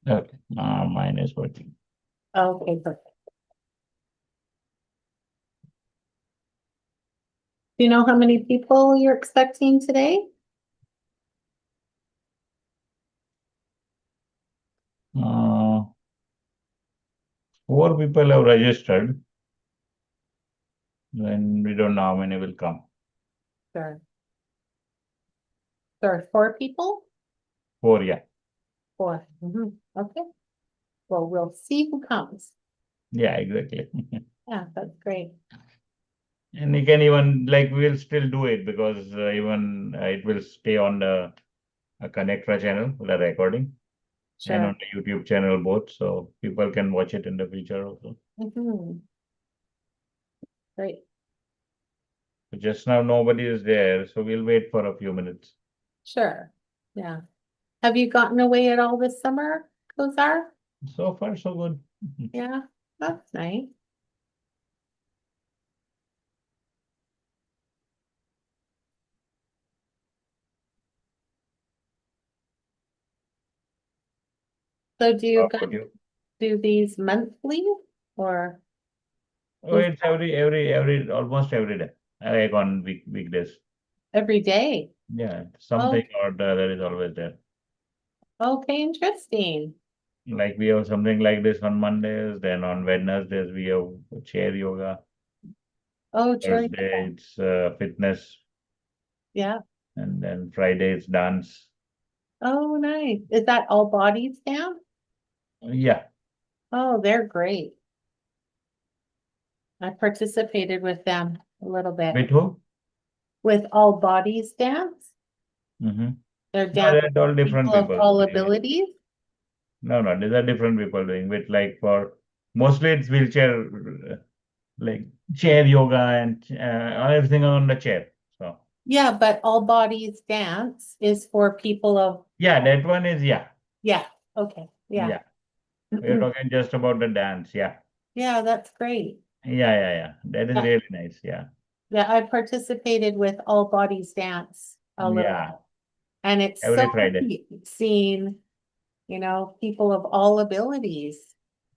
Okay, mine is working. Okay, perfect. Do you know how many people you're expecting today? Uh, 4 people have registered, then we don't know how many will come. Sure. There are 4 people? 4, yeah. 4. Okay. Well, we'll see who comes. Yeah, exactly. Yeah, that's great. And you can even, like, we'll still do it because even it will stay on the Connectra channel, the recording, and Sure. on the YouTube channel both, so people can watch it in the future also. Great. So just now nobody is there, so we'll wait for a few minutes. Sure. Yeah. Have you gotten away at all this summer, Kozar? So far, so good. Yeah, that's nice. So do How you about guys you? do these monthly or Oh, it's almost every day, like on weekdays. every day? Yeah, Oh, something or the other is always there. okay, interesting. Like we have something like this on Mondays, then on Wednesdays we have chair yoga. Oh, Julia. Thursday it's fitness, Yeah. and then Friday it's dance. Oh, nice. Is that all bodies down? Yeah, Oh, they're great. I participated with them a little bit with who? with all bodies dance. Mm-hmm. They're No, dance they're all different people of people all doing it. abilities. No, these are different people doing it. Like for mostly it's wheelchair, like chair yoga and everything on the chair. So Yeah, but all bodies dance is for people of, yeah, that one is yeah, yeah, okay, yeah. yeah. We're talking just about the dance. Yeah, Yeah, that's great. yeah. That is Yeah, really nice. Yeah, yeah, I participated with all bodies dance a little yeah. bit. And it's so Every Friday. neat seeing, people of all abilities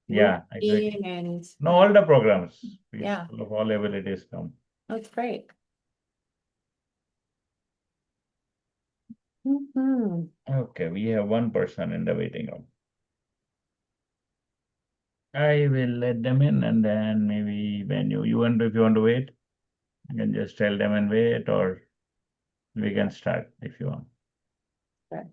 Yeah, exactly. moving and, No, all the programs, yeah, people of all abilities come. that's great. Mhm. Okay, we have one person in the waiting room. I will let them in, and then maybe when you want, if you want to wait, you can just tell them and wait, or we can start if you want. Good.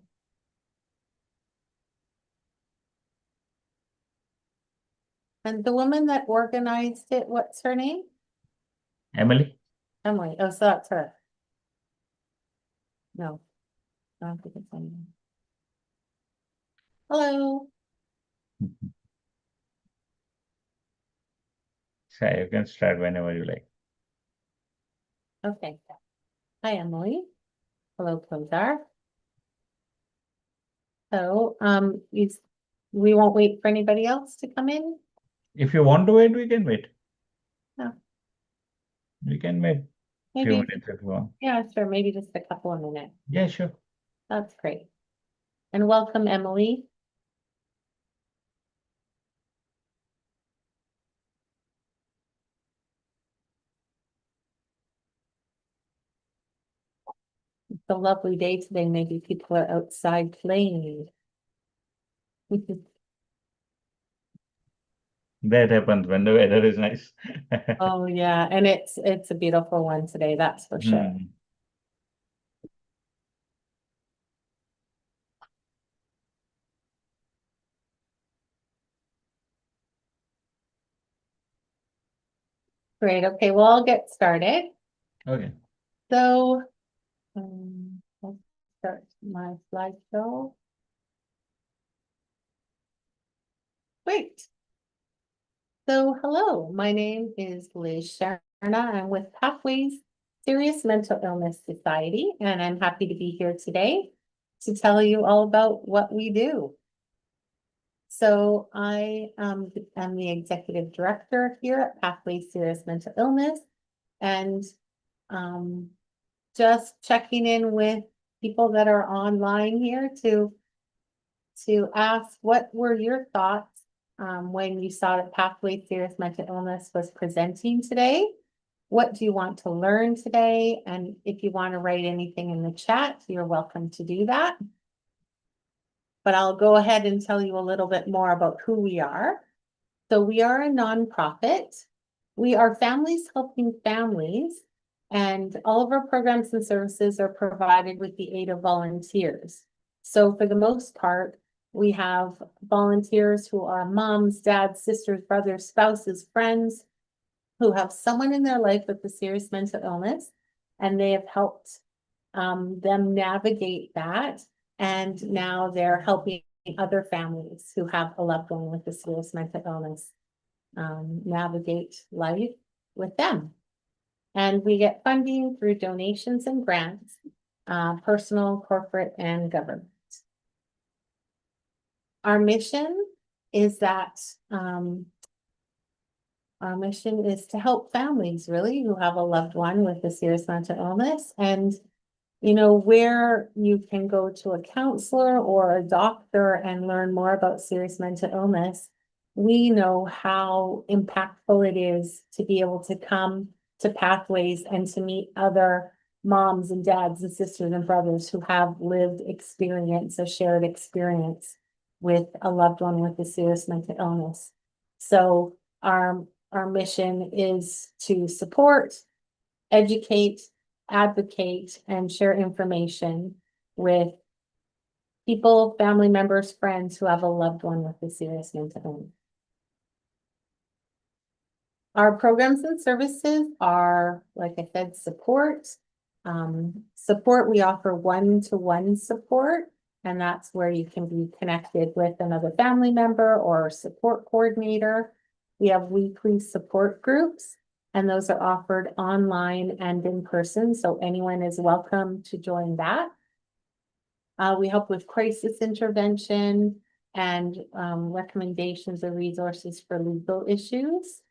And the woman that organized it, what's her name? Emily? Emily. Oh, so that's her. No, I don't think it's Emily. Hello. So you can start whenever you like. Okay. Hi, Emily. Hello, Kozar. So, we won't wait for anybody else to come in? If you want to wait, we can wait. No, We can wait a few maybe, minutes if you want. yeah, sure, maybe just a couple of minutes. Yeah, sure. That's great. And welcome, Emily. It's a lovely day today. Maybe people are outside playing. That happens when the weather is nice. Oh, yeah, and it's a beautiful one today, that's for sure. Hmm. Great. Okay, well, I'll get started. Okay. So, let's start my slideshow. Great. So, hello, my name is Liz Sharna. I'm with Pathways Serious Mental Illness Society, and I'm happy to be here today to tell you all about what we do. So I am the executive director here at Pathways Serious Mental Illness, and um, just checking in with people that are online here to to ask, what were your thoughts when you saw that Pathways Serious Mental Illness was presenting today? What do you want to learn today? And if you want to write anything in the chat, you're welcome to do that. But I'll go ahead and tell you a little bit more about who we are. So we are a nonprofit. We are families helping families, and all of our programs and services are provided with the aid of volunteers. So for the most part, we have volunteers who are moms, dads, sisters, brothers, spouses, friends, who have someone in their life with a serious mental illness, and they have helped them navigate that. And now they're helping other families who have a loved one with a serious mental illness navigate life with them. And we get funding through donations and grants, personal, corporate, and government. Our mission is to help families really who have a loved one with a serious mental illness, and you know, where you can go to a counselor or a doctor and learn more about serious mental illness. We know how impactful it is to be able to come to Pathways and to meet other moms and dads and sisters and brothers who have lived experience, a shared experience with a loved one with a serious mental illness. So our mission is to support, educate, advocate, and share information with people, family members, friends who have a loved one with a serious mental illness. Our programs and services are, like I said, support. We offer one-to-one support, and that's where you can be connected with another family member or support coordinator. We have weekly support groups, and those are offered online and in person, so anyone is welcome to join that. We help with crisis intervention and recommendations or resources for legal issues.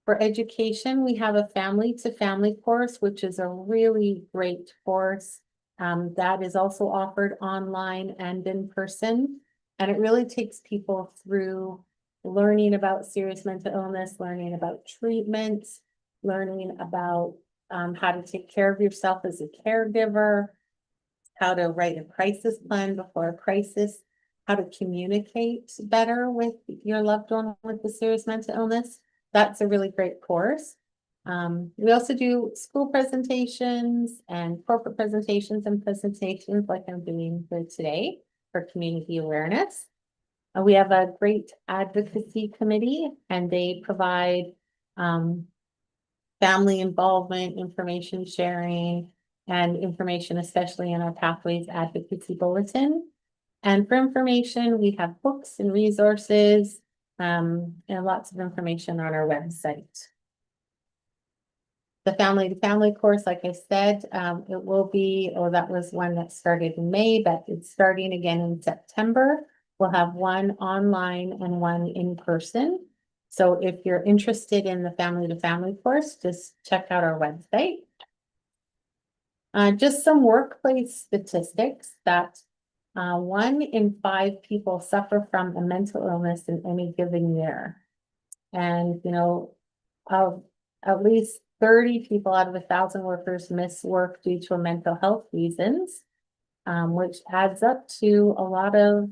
For education, we have a family-to-family course, which is a really great course. That is also offered online and in person, and it really takes people through learning about serious mental illness, learning about treatment, learning about how to take care of yourself as a caregiver, how to write a crisis plan before a crisis, how to communicate better with your loved one with a serious mental illness. That's a really great course. We also do school presentations and corporate presentations and presentations like I'm doing here today for community awareness. We have a great advocacy committee, and they provide family involvement, information sharing, and information, especially in our Pathways Advocacy Bulletin. And for information, we have books and resources, and lots of information on our website. The family-to-family course, like I said, it will be, that was one that started in May, but it's starting again in September. We'll have one online and one in person. So if you're interested in the family-to-family course, just check out our website. Just some workplace statistics that 1 in 5 people suffer from a mental illness in any given year. And, you know, at least 30 people out of 1,000 workers miss work due to mental health reasons, which adds up to a lot of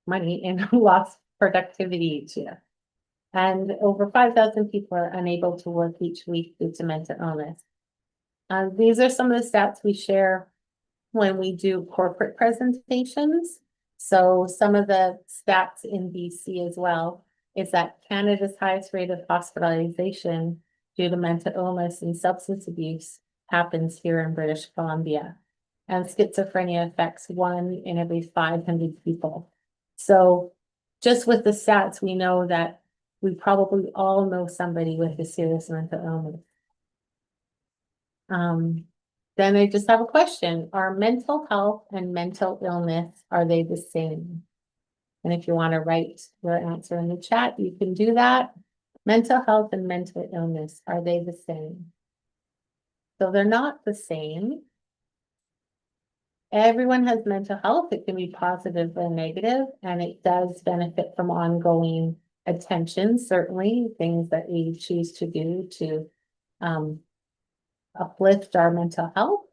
money in lost productivity each year. And over 5,000 people are unable to work each week due to mental illness. These are some of the stats we share when we do corporate presentations. So some of the stats in BC as well is that Canada's highest rate of hospitalization due to mental illness and substance abuse happens here in British Columbia. And schizophrenia affects 1 in every 500 people. So just with the stats, we know that we probably all know somebody with a serious mental illness. Then I just have a question. Are mental health and mental illness, are they the same? And if you want to write your answer in the chat, you can do that. Mental health and mental illness, are they the same? So they're not the same. everyone has mental health. It can be positive or negative, and it does benefit from ongoing attention, certainly things that we choose to do to uplift our mental health.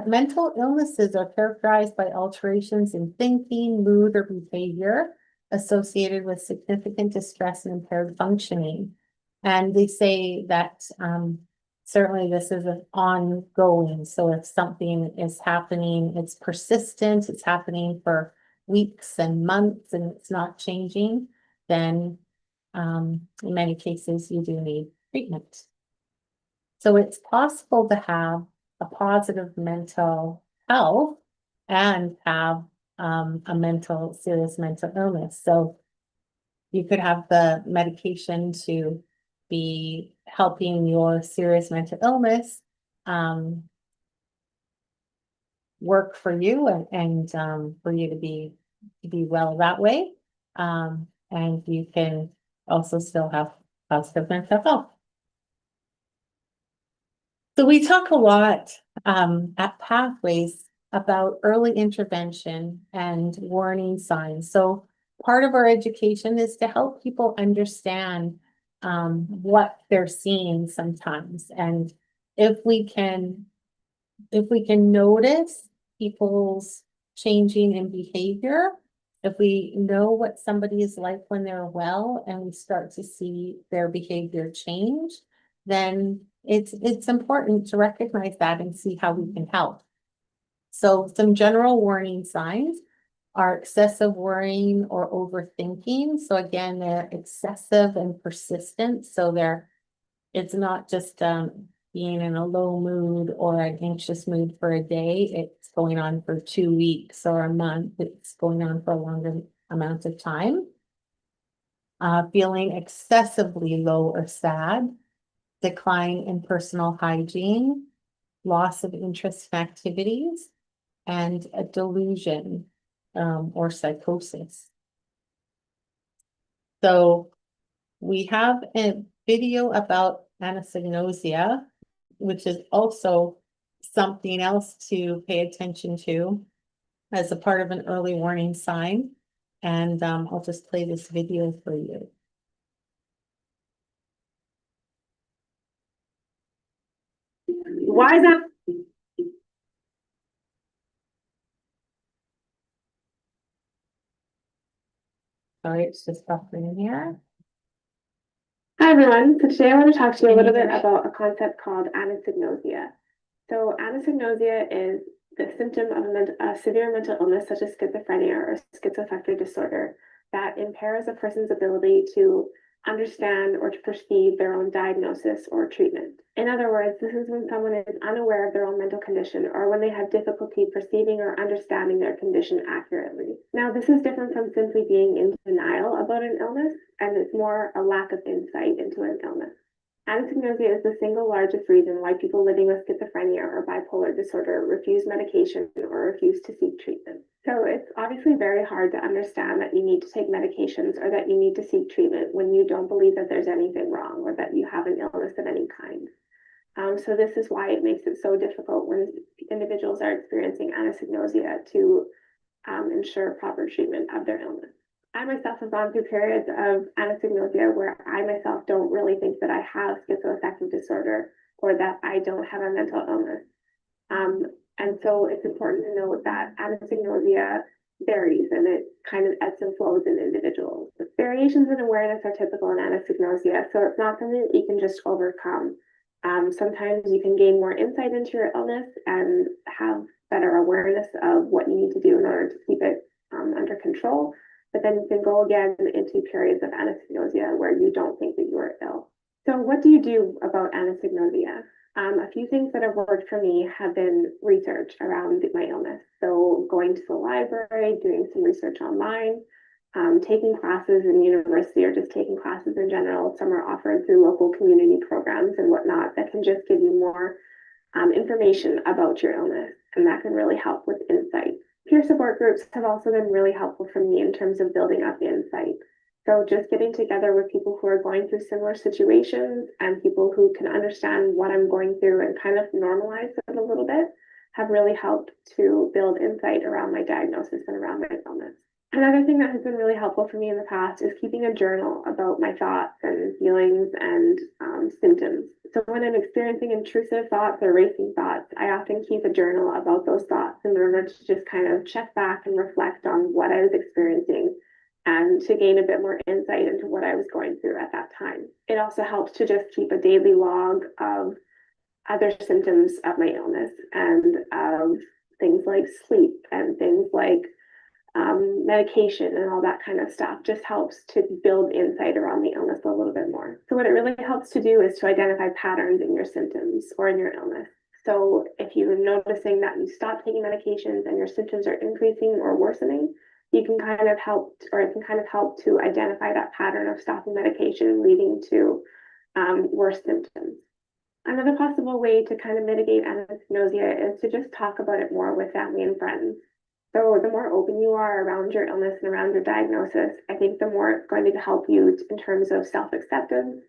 Mental illnesses are characterized by alterations in thinking, mood, or behavior associated with significant distress and impaired functioning. And they say that certainly this is an ongoing. So if something is happening, it's persistent, it's happening for weeks and months, and it's not changing, then in many cases you do need treatment. So it's possible to have a positive mental health and have a serious mental illness. So you could have the medication to be helping your serious mental illness work for you and for you to be well that way. And you can also still have positive mental health. So we talk a lot at Pathways about early intervention and warning signs. So part of our education is to help people understand what they're seeing sometimes. And if we can notice people's changing in behavior, if we know what somebody is like when they're well and we start to see their behavior change, then it's important to recognize that and see how we can help. So some general warning signs are excessive worrying or overthinking. So again, they're excessive and persistent. So it's not just being in a low mood or an anxious mood for a day. It's going on for 2 weeks or a month. It's going on for a longer amount of time. Feeling excessively low or sad, decline in personal hygiene, loss of interest in activities, and a delusion or psychosis. So we have a video about anosognosia, which is also something else to pay attention to as a part of an early warning sign. And I'll just play this video for you. Why is that? Sorry, it's just buffering in here. Hi everyone. So today I want to talk to you a little bit about a concept called anosognosia. So anosognosia is the symptom of a severe mental illness such as schizophrenia or schizoaffective disorder that impairs a person's ability to understand or to perceive their own diagnosis or treatment. In other words, this is when someone is unaware of their own mental condition or when they have difficulty perceiving or understanding their condition accurately. Now, this is different from simply being in denial about an illness, and it's more a lack of insight into an illness. Anosognosia is the single largest reason why people living with schizophrenia or bipolar disorder refuse medication or refuse to seek treatment. So it's obviously very hard to understand that you need to take medications or that you need to seek treatment when you don't believe that there's anything wrong or that you have an illness of any kind. So this is why it makes it so difficult when individuals are experiencing anosognosia to ensure proper treatment of their illness. I myself have gone through periods of anosognosia where I myself don't really think that I have schizoaffective disorder or that I don't have a mental illness. And so it's important to note that anosognosia varies and it kind of ebbs and flows in individuals. The variations in awareness are typical in anosognosia, so it's not something that you can just overcome. Sometimes you can gain more insight into your illness and have better awareness of what you need to do in order to keep it under control. But then you can go again into periods of anosognosia where you don't think that you are ill. So what do you do about anosognosia? A few things that have worked for me have been research around my illness. So going to the library, doing some research online, taking classes in university or just taking classes in general. Some are offered through local community programs and whatnot that can just give you more information about your illness, and that can really help with insight. Peer support groups have also been really helpful for me in terms of building up insight. So just getting together with people who are going through similar situations and people who can understand what I'm going through and kind of normalize it a little bit have really helped to build insight around my diagnosis and around my illness. Another thing that has been really helpful for me in the past is keeping a journal about my thoughts and feelings and symptoms. So when I'm experiencing intrusive thoughts or racing thoughts, I often keep a journal about those thoughts in order to just kind of check back and reflect on what I was experiencing and to gain a bit more insight into what I was going through at that time. It also helps to just keep a daily log of other symptoms of my illness and of things like sleep and things like medication and all that kind of stuff. Just helps to build insight around the illness a little bit more. So what it really helps to do is to identify patterns in your symptoms or in your illness. So if you're noticing that you stop taking medications and your symptoms are increasing or worsening, you can kind of help, or it can kind of help to identify that pattern of stopping medication leading to worse symptoms. Another possible way to kind of mitigate anosognosia is to just talk about it more with family and friends. So the more open you are around your illness and around your diagnosis, I think the more it's going to help you in terms of self-acceptance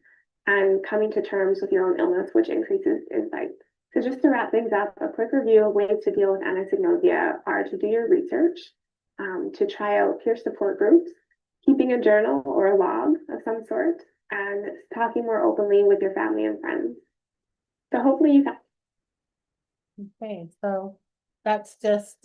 and coming to terms with your own illness, which increases insight. So just to wrap things up, a quick review of ways to deal with anosognosia are to do your research, to try out peer support groups, keeping a journal or a log of some sort, and talking more openly with your family and friends. So hopefully you got. Okay, so that's just,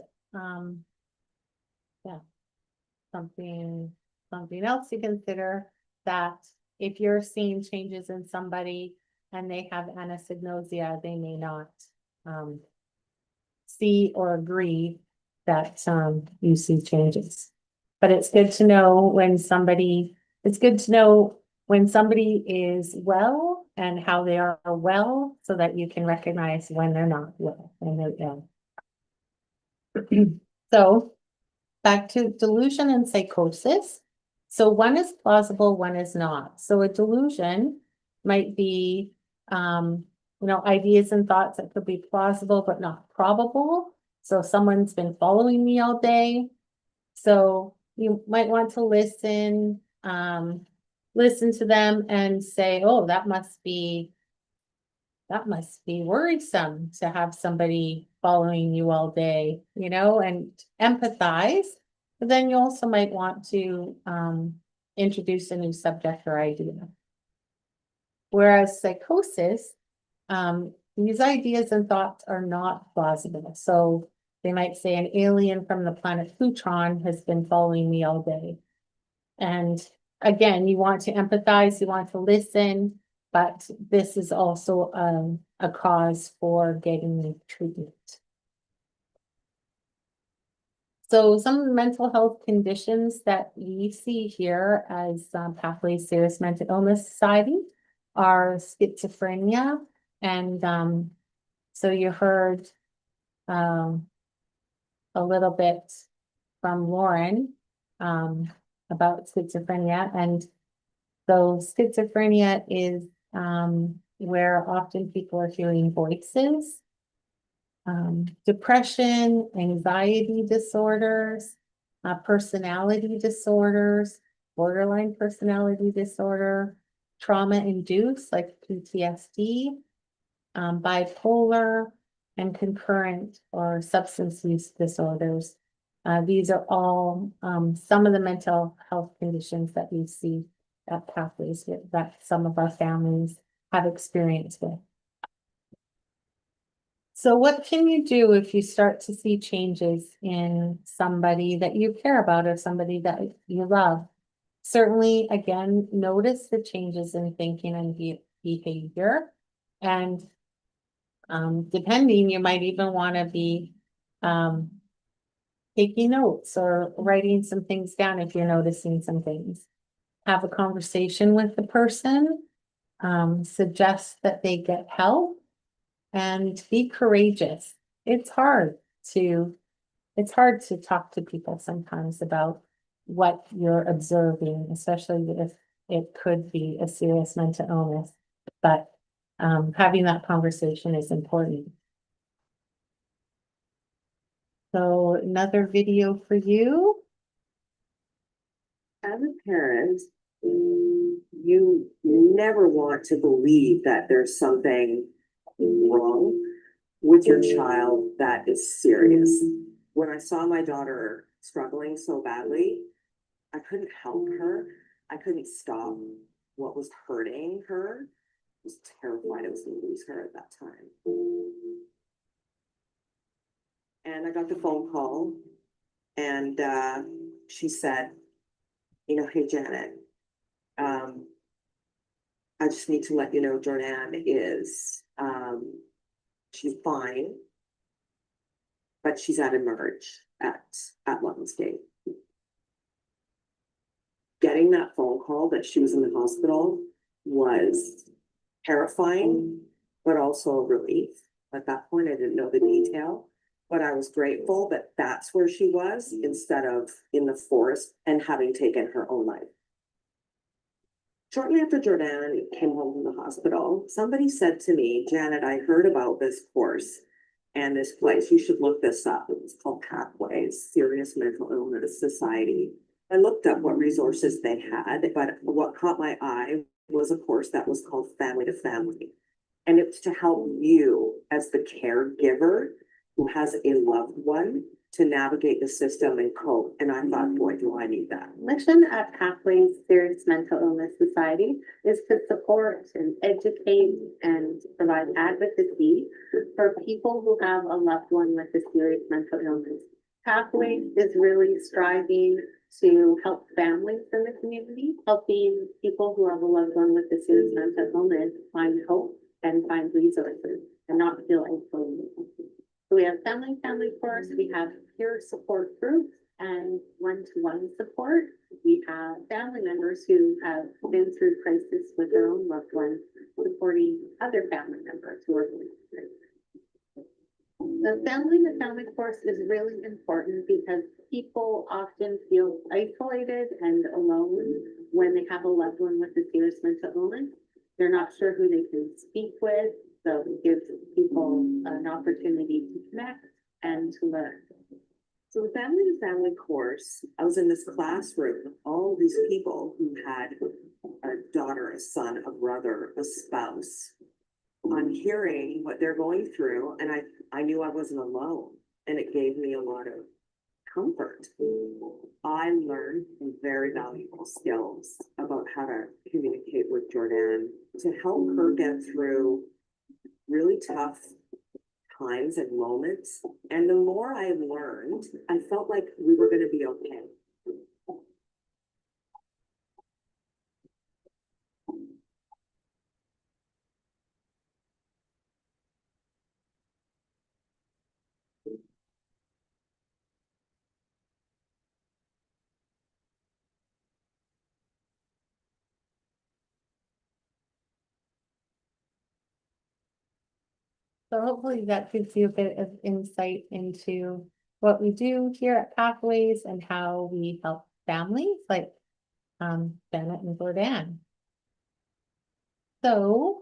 something else to consider, that if you're seeing changes in somebody and they have anosognosia, they may not see or agree that you see changes. But it's good to know when somebody is well and how they are well, so that you can recognize when they're not well, when they're ill. So back to delusion and psychosis. So one is plausible, one is not. So a delusion might be, ideas and thoughts that could be plausible but not probable. So someone's been following me all day. So you might want to listen to them and say, oh, that must be worrisome to have somebody following you all day, and empathize. But then you also might want to introduce a new subject or idea. Whereas psychosis, these ideas and thoughts are not plausible. So they might say an alien from the planet Plutron has been following me all day. And again, you want to empathize, you want to listen, but this is also a cause for getting treatment. So some of the mental health conditions that we see here as Pathways Serious Mental Illness Society are schizophrenia. And so you heard a little bit from Lauren about schizophrenia. And so schizophrenia is where often people are hearing voices. Depression, anxiety disorders, personality disorders, borderline personality disorder, trauma-induced like PTSD, bipolar, and concurrent or substance use disorders. These are all some of the mental health conditions that we see at Pathways that some of our families have experience with. So what can you do if you start to see changes in somebody that you care about or somebody that you love? Certainly, again, notice the changes in thinking and behavior. And depending, you might even want to be taking notes or writing some things down if you're noticing some things. Have a conversation with the person, suggest that they get help, and be courageous. It's hard to talk to people sometimes about what you're observing, especially if it could be a serious mental illness. But having that conversation is important. So another video for you. As a parent, you never want to believe that there's something wrong, with your child that is serious. When I saw my daughter struggling so badly, I couldn't help her. I couldn't stop what was hurting her. I was terrified I was going to lose her at that time. And I got the phone call, and she said, you know, hey, Janet, I just need to let you know Jordan is, she's fine, but she's at Emerge at Lovins Gate. Getting that phone call that she was in the hospital was terrifying, but also a relief. At that point, I didn't know the detail, but I was grateful that that's where she was instead of in the forest and having taken her own life. Shortly after Jordan came home from the hospital, somebody said to me, Janet, I heard about this course and this place. You should look this up. It was called Pathways, Serious Mental Illness Society. I looked up what resources they had, but what caught my eye was a course that was called Family to Family. And it's to help you as the caregiver who has a loved one to navigate the system and cope. And I thought, boy, do I need that. Mission at Pathways Serious Mental Illness Society is to support and educate and provide advocacy for people who have a loved one with a serious mental illness. Pathways is really striving to help families in the community, helping people who have a loved one with a serious mental illness find hope and find resources and not feel isolated. So we have family course, we have peer support groups and one-to-one support. We have family members who have been through crisis with their own loved ones, supporting other family members who are going through crisis. The family course is really important because people often feel isolated and alone when they have a loved one with a serious mental illness. They're not sure who they can speak with. So it gives people an opportunity to connect and to learn. So the Family to Family course, I was in this classroom, all these people who had a daughter, a son, a brother, a spouse. I'm hearing what they're going through, and I knew I wasn't alone, and it gave me a lot of comfort. I learned very valuable skills about how to communicate with Jordan to help her get through really tough times and moments. And the more I learned, I felt like we were going to be okay. So hopefully that gives you a bit of insight into what we do here at Pathways and how we help families like Bennett and Jordan. So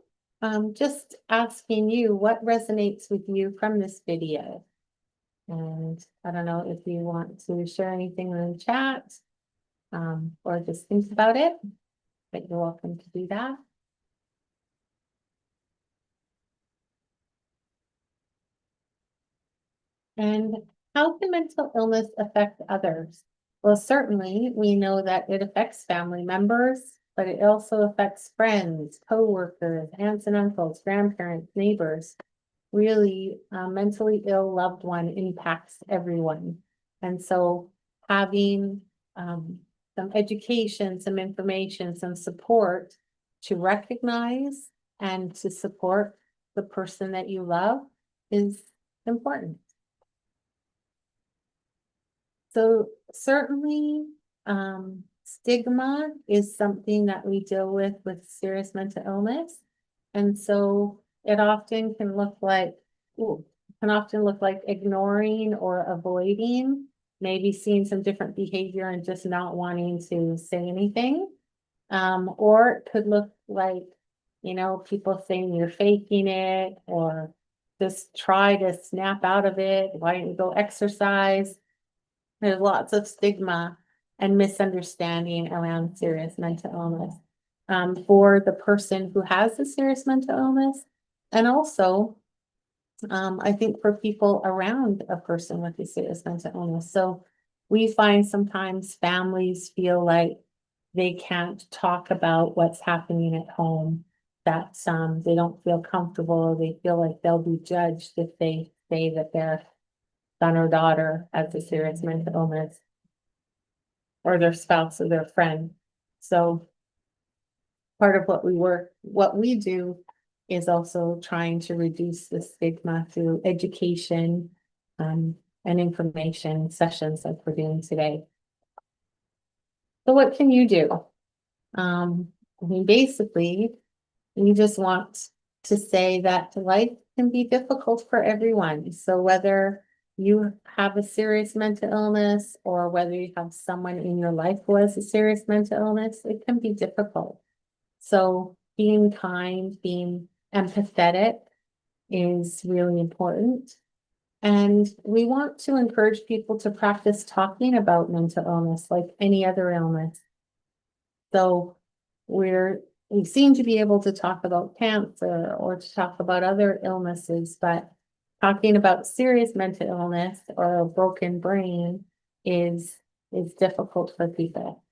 just asking you what resonates with you from this video. And I don't know if you want to share anything in the chat or just think about it, but you're welcome to do that. And how can mental illness affect others? Well, certainly we know that it affects family members, but it also affects friends, co-workers, aunts and uncles, grandparents, neighbors. Really, a mentally ill loved one impacts everyone. And so having some education, some information, some support to recognize and to support the person that you love is important. So certainly, stigma is something that we deal with serious mental illness. And so it often can look like, ignoring or avoiding, maybe seeing some different behavior and just not wanting to say anything. Or it could look like, you know, people saying you're faking it or just try to snap out of it. Why don't you go exercise? There's lots of stigma and misunderstanding around serious mental illness for the person who has a serious mental illness, and also I think for people around a person with a serious mental illness. So we find sometimes families feel like they can't talk about what's happening at home, that they don't feel comfortable, they feel like they'll be judged if they say that their son or daughter has a serious mental illness, or their spouse or their friend. So part of what we do is also trying to reduce the stigma through education, and information sessions like we're doing today. So what can you do? I mean, basically, we just want to say that life can be difficult for everyone. So whether you have a serious mental illness or whether you have someone in your life who has a serious mental illness, it can be difficult. So being kind, being empathetic is really important. And we want to encourage people to practice talking about mental illness like any other illness. So we seem to be able to talk about cancer or to talk about other illnesses, but talking about serious mental illness or a broken brain is difficult for people.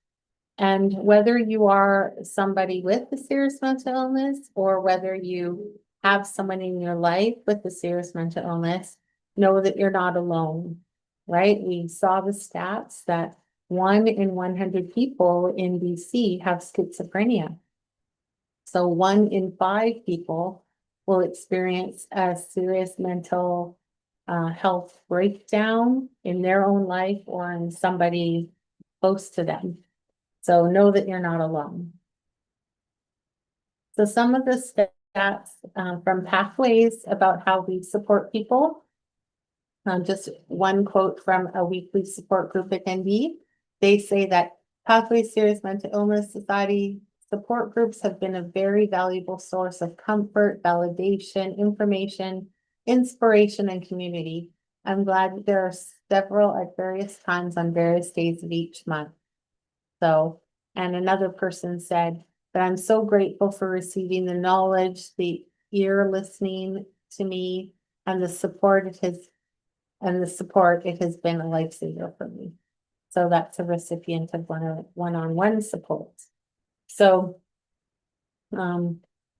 And whether you are somebody with a serious mental illness or whether you have someone in your life with a serious mental illness, know that you're not alone, right? We saw the stats that 1 in 100 people in BC have schizophrenia. So 1 in 5 people will experience a serious mental health breakdown in their own life or in somebody close to them. So know that you're not alone. So some of the stats from Pathways about how we support people. Just one quote from a weekly support group attendee. They say that Pathways Serious Mental Illness Society support groups have been a very valuable source of comfort, validation, information, inspiration, and community. I'm glad that there are several at various times on various days of each month. So, and another person said that I'm so grateful for receiving the knowledge, the ear listening to me, and the support it has been a lifesaver for me. So that's a recipient of one-on-one support. So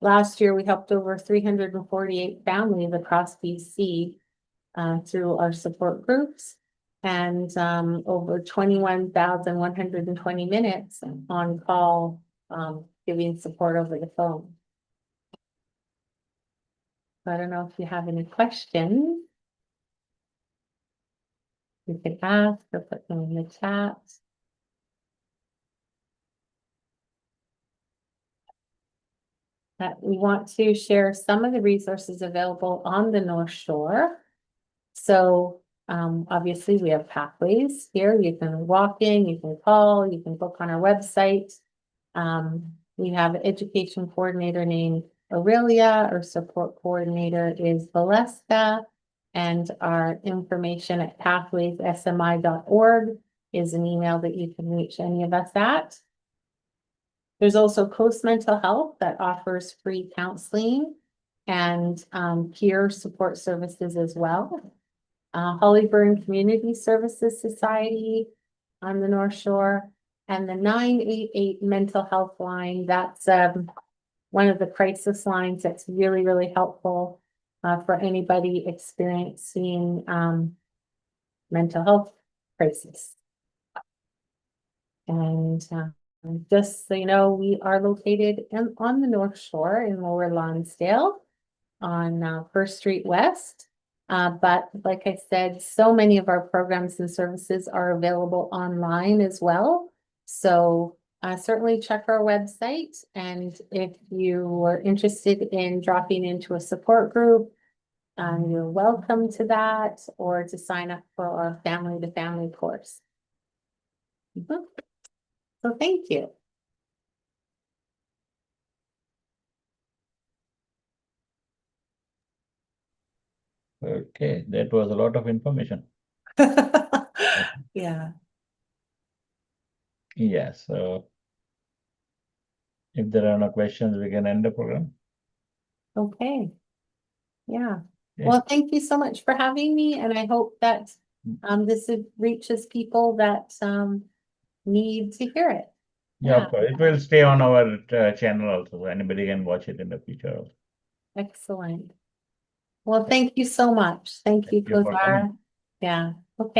last year we helped over 348 families across BC through our support groups, and over 21,120 minutes on call, giving support over the phone. So I don't know if you have any questions. You could ask or put them in the chat. We want to share some of the resources available on the North Shore. So obviously we have Pathways here. You can walk in, you can call, you can book on our website. We have an education coordinator named Aurelia. Our support coordinator is Valeska. And our information at pathwayssmi.org is an email that you can reach any of us at. There's also Coast Mental Health that offers free counseling and peer support services as well. Hollyburn Community Services Society on the North Shore, and the 988 mental health line. That's one of the crisis lines that's really, really helpful for anybody experiencing mental health crisis. And just so you know, we are located on the North Shore in Lower Lonsdale on First Street West. But like I said, so many of our programs and services are available online as well. So certainly check our website. And if you are interested in dropping into a support group, you're welcome to that, or to sign up for our family to family course. So thank you. Okay, that was a lot of information. Yeah. Yeah, so if there are no questions, we can end the program. Okay. Yeah. Well, thank you so much for having me, and I hope that this reaches people that need to hear it. Yeah, of course. It will stay on our channel also. Anybody can watch it in the future also. Excellent. Well, thank you so much. Thank you, Thank you for Kozar. coming. Yeah, okay.